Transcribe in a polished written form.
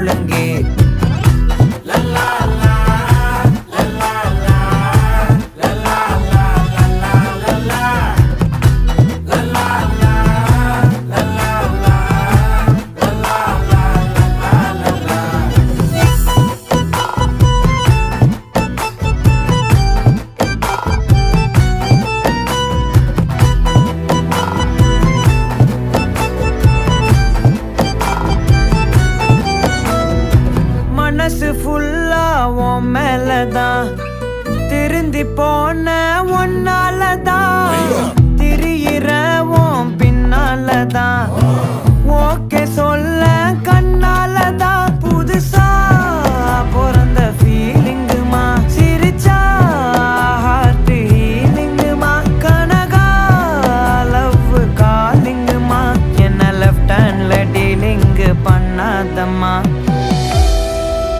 முழங்கே. மனசு ஃபுல்லா உன் மேலதான், திருந்தி போன ஒன்னாலதான், திரியிற உன் பின்னாலதான், ஓகே சொல்ல கண்ணாலதான். புதுசா பிறந்த ஃபீலிங்குமா, சிரிச்சா ஹார்ட் ஹீலிங்குமா, கனகா லவ் காலிங்குமா, என்ன லெஃப்ட் ஹேண்ட்ல டீலிங்கு பண்ணாதம்மா.